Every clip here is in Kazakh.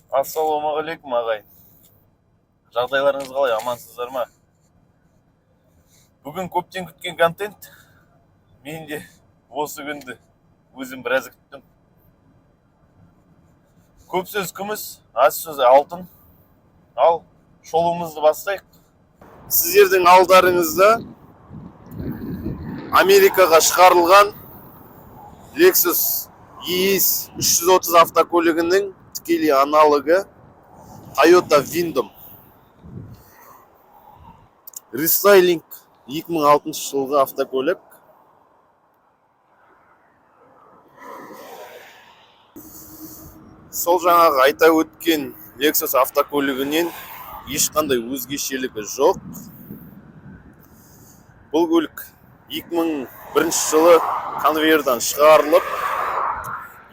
Ассалаумағалейкум ағай. Жағдайларыңыз қалай, амансыздар ма? Бүгін көптен күткен контент. Мен де осы күнді өзім біраз күттім. Көп сөз күміс, аз сөз алтын. Ал шолуымызды бастайық. Сіздердің алдарыңызда Америкаға шығарылған Lexus ES 330 автокөлігінің тікелей аналогы Toyota Windom. Рестайлинг 2006 жылғы автокөлік. Сол жаңағы айта өткен Lexus автокөлігінен ешқандай өзгешелігі жоқ. Бұл көлік 2001 жылы конвейерден шығарылып,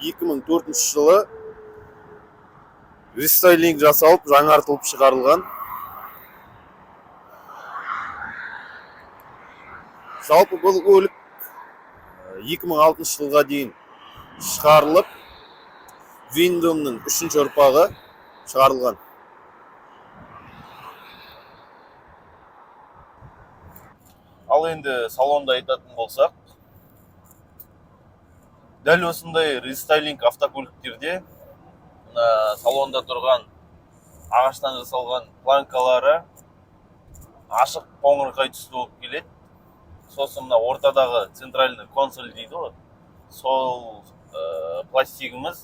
2004 жылы рестайлинг жасалып, жаңартылып шығарылған. Жалпы бұл көлік 2006 жылға дейін шығарылып, Windomның 3-ші ұрпағы шығарылған. Ал енді салонда айтатын болсақ, дәл осындай рестайлинг автокөліктерде салонда тұрған ағаштан жасалған планкалары ашық қоңырқай түсті болып келеді. Сосын мына ортадағы центральный консоль дейді ғой, сол пластигіміз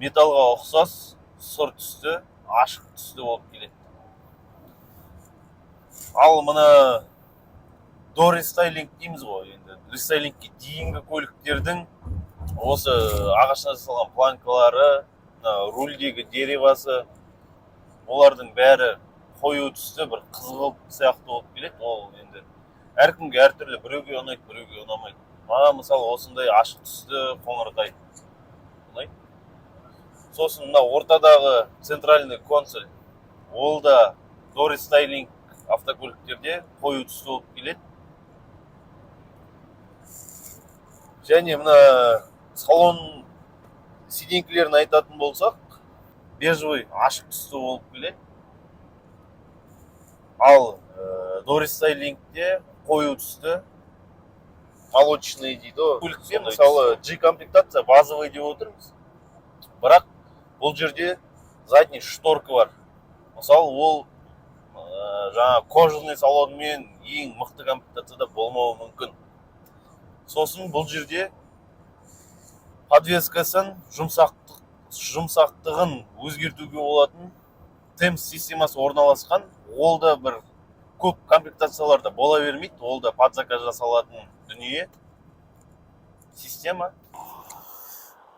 металға ұқсас сұр түсті, ашық түсті болып келеді. Ал мына до рестайлинг дейміз ғой, енді рестайлингке дейінгі көліктердің осы ағаштан жасалған планкалары, рульдегі деревасы, олардың бәрі қою түсті, бір қызғылт сияқты болып келеді. Ол енді әркімге әртүрлі, біреуге ұнайды, біреуге ұнамайды. Маған мысалы осындай ашық түсті, қоңырқай ұнайды. Сосын мына ортадағы центральный консоль, ол да до рестайлинг автокөліктерде қою түсті болып келеді. Және мына салон сиденькілерін айтатын болсақ, бежевый ашық түсті болып келеді. Ал до рестайлингте қою түсті, молочный дейді. Көлікте мысалы G-комплектация базовый деп отырмыз. Бірақ бұл жерде задний шторка бар. Мысалы ол жаңа кожаный салонмен ең мықты комплектацияда болмауы мүмкін. Сосын бұл жерде подвескасын жұмсақтығын өзгертуге болатын темп системасы орналасқан. Ол да бір көп комплектацияларда бола бермейді. Ол да под заказ жасалатын дүние система.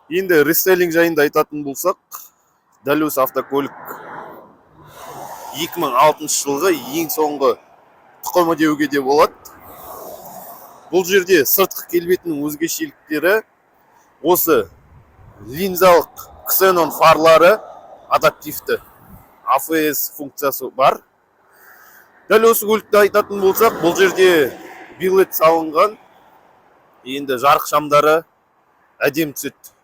Енді рестайлинг жайында айтатын болсақ, дәл осы автокөлік 2006 жылғы ең соңғы тұқымы деуге де болады. Бұл жерде сыртқы келбетінің өзгешеліктері осы линзалық ксенон фарлары адаптивті AFS функциясы бар. Дәл осы көлікті айтатын болсақ, бұл жерде билет салынған, енді жарық шамдары әдем түседі.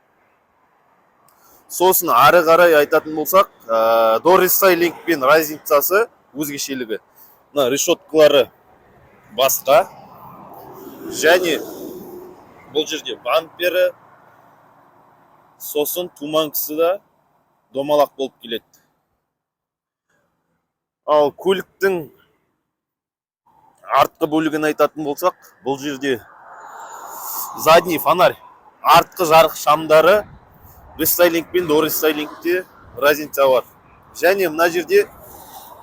Сосын ары қарай айтатын болсақ, до рестайлинг пен разницасы өзгешелігі. Мына решеткалары басқа. Және бұл жерде бампері, сосын туманкысы да домалақ болып келеді. Ал көліктің артқы бөлігін айтатын болсақ, бұл жерде задний фонарь, артқы жарық шамдары рестайлинг пен до рестайлингте разница бар. Және мына жерде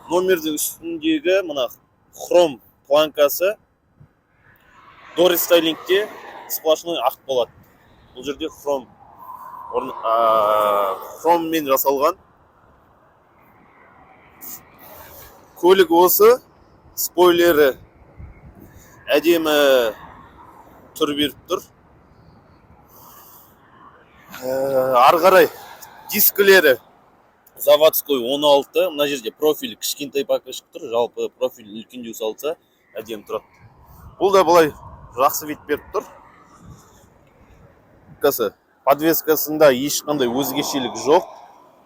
номердің үстіндегі мына хром планкасы до рестайлингте сплошной ақ болады. Бұл жерде хроммен жасалған. Көлік осы, спойлері әдемі түр беріп тұр. Ары қарай дискілері заводской 16, мына жерде профиль кішкентай покрышка тұр, жалпы профиль үлкендеу салса әдемі тұрады. Бұл да былай жақсы вид беріп тұр. Подвескасында ешқандай өзгешелік жоқ.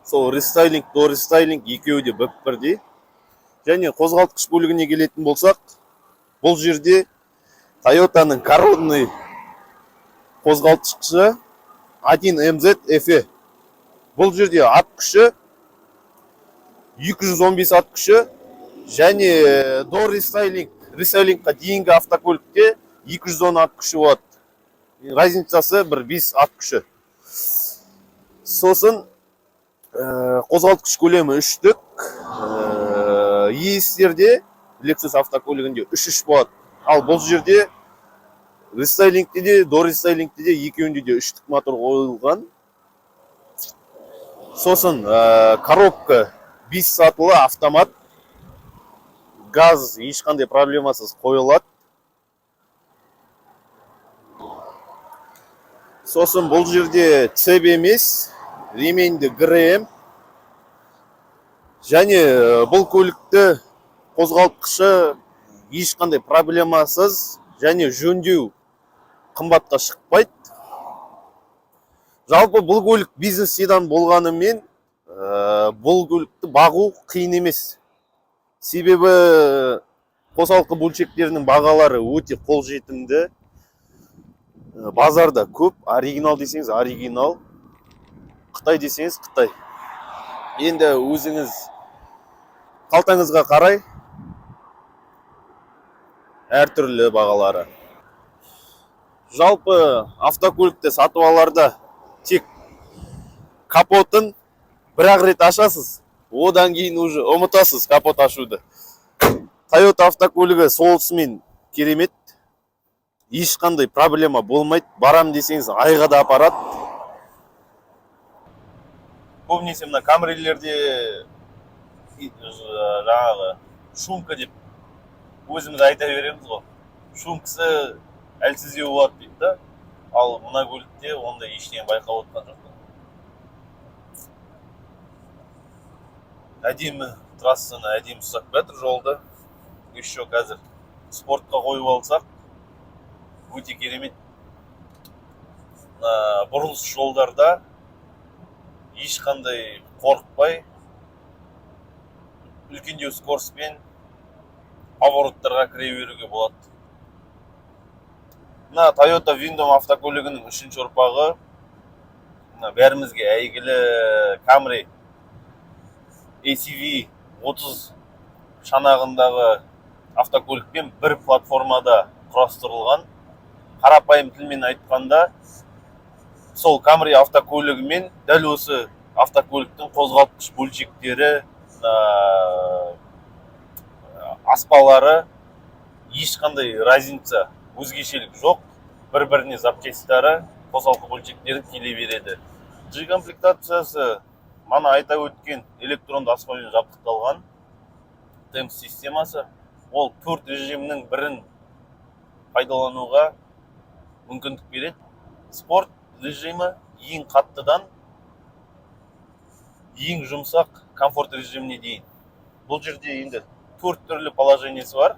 сол рестайлинг, до рестайлинг екеуі де бірдей. Және қозғалтқыш бөлігіне келетін болсақ, бұл жерде Toyota'ның коронный қозғалтқышы 1MZ FE. Бұл жерде ат күші 215 ат күші, және до рестайлингқа дейінгі автокөлікте 210 ат күші болады. Разницасы бір 5 ат күші. Сосын қозғалтқыш көлемі 3-тік. Естерде Lexus автокөлігінде 3 болады. Ал бұл жерде рестайлингте де, до рестайлингте де екеуінде де 3-тік мотор қойылған. Сосын коробка 5 сатылы автомат. Газ ешқандай проблемасыз қойылады. Сосын бұл жерде цеп емес, ременьді ГРМ. Және бұл көлікті қозғалтқышы ешқандай проблемасыз, және жөндеу қымбатқа шықпайды. Жалпы бұл көлік бизнес седан болғанымен, бұл көлікті бағу қиын емес. Себебі қосалқы бөлшектерінің бағалары өте қолжетімді. Базарда көп, оригинал десеңіз оригинал, Қытай десеңіз Қытай. Енді өзіңіз қалтаңызға қарай әртүрлі бағалары. Жалпы автокөлікті сатып аларда тек капотын бір-ақ рет ашасыз, одан кейін уже ұмытасыз капот ашуды. Toyota автокөлігі солысымен керемет, ешқандай проблема болмайды. Барам десеңіз айға да апарады. Көбінесе мына камрилерде жаңағы шумка деп өзіміз айта береміз ғой. Шумкасы әлсіздеу болады дейді да. Ал мына көлікте ондай ештеңе байқап отқан жоқ. Әдемі трассаны әдемі ұстап жатыр жолды. Еще қазір спортқа қойып алсақ, өте керемет. Бұрылыс жолдарда ешқандай қорықпай, үлкендеу скоростьпен повороттарға кіре беруге болады. Мына Toyota Windom автокөлігінің 3-ші ұрпағы, бәрімізге әйгілі Camry ACV 30 шанағындағы автокөлікпен бір платформада құрастырылған. Қарапайым тілмен айтқанда, сол Camry автокөлігімен дәл осы автокөліктің қозғалтқыш бөлшектері, аспалары ешқандай разница, өзгешелік жоқ. Бір-біріне запчастары, қосалқы бөлшектері келе береді. G комплектациясы мана айта өткен электронды аспамен жабдықталған темп системасы. Ол 4 режимнің бірін пайдалануға мүмкіндік береді. Спорт режимі ең қаттыдан ең жұмсақ комфорт режиміне дейін. Бұл жерде енді 4 түрлі положениесі бар.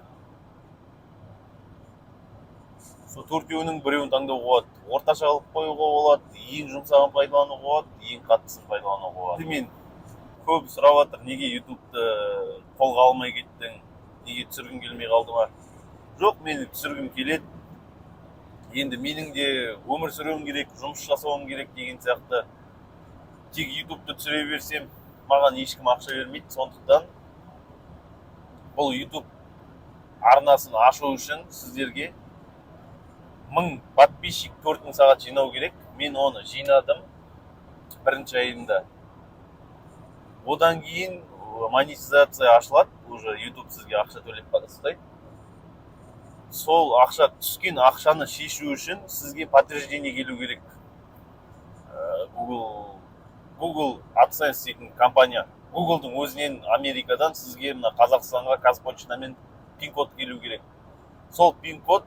Сол төртеуінің біреуін таңдауға болады. Орташа қылып қоюға болады, ең жұмсағын пайдалануға болады, ең қаттысын пайдалануға болады. Мен көп сұрап жатыр, неге YouTube'ды қолға алмай кеттің, неге түсіргім келмей қалды ма? Жоқ, мені түсіргім келеді. Енді менің де өмір сүруім керек, жұмыс жасауым керек деген сияқты. Тек YouTube'ды түсіре берсем, маған ешкім ақша бермейді. Сондықтан бұл YouTube арнасын ашу үшін сіздерге 1000 подписчик 4000 сағат жинау керек. Мен оны жинадым бірінші айында. Одан кейін монетизация ашылады, уже YouTube сізге ақша төлеп бастайды. Сол ақша, түскен ақшаны шешу үшін сізге подтверждение келу керек. Google AdSense дейтін компания. Google'дың өзінен Америкадан сізге мына Қазақстанға қазпочтамен пин-код келу керек. Сол пин-код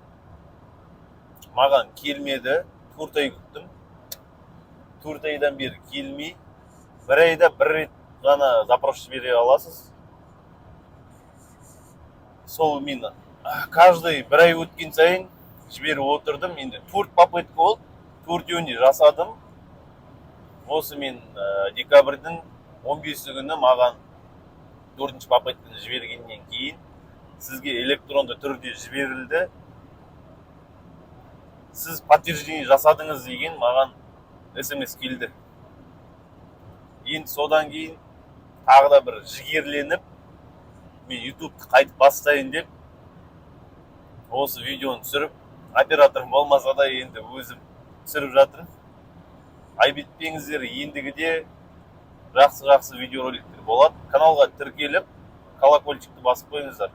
маған келмеді, 4 ай күттім. 4 айдан бері келмей, 1 айда 1 рет ғана запрос жібере аласыз. Сол мен каждый 1 ай өткен сайын жіберіп отырдым. Енді 4 попытка болды, 4-еуінде жасадым. Осы мен декабрьдің 15 күні маған 4-ші пакетін жібергеннен кейін сізге электронды түрде жіберілді. Сіз подтверждение жасадыңыз деген маған смс келді. Енді содан кейін тағы да бір жігерленіп, мен YouTube қайтып бастайын деп осы видеоны түсіріп, операторым болмаса да енді өзім түсіріп жатырмын. Айбетпеңіздер, ендігіде жақсы видеороликтер болады. Каналға тіркеліп, колокольчикті басып қойыңыздар.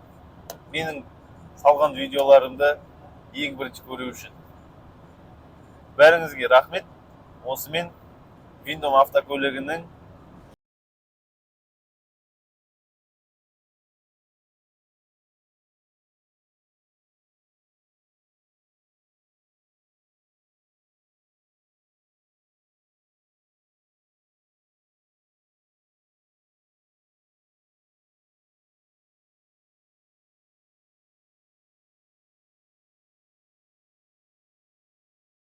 Менің салған видеоларымды ең бірінші көру үшін. Бәріңізге рахмет. Осымен Виндом автокөлігінің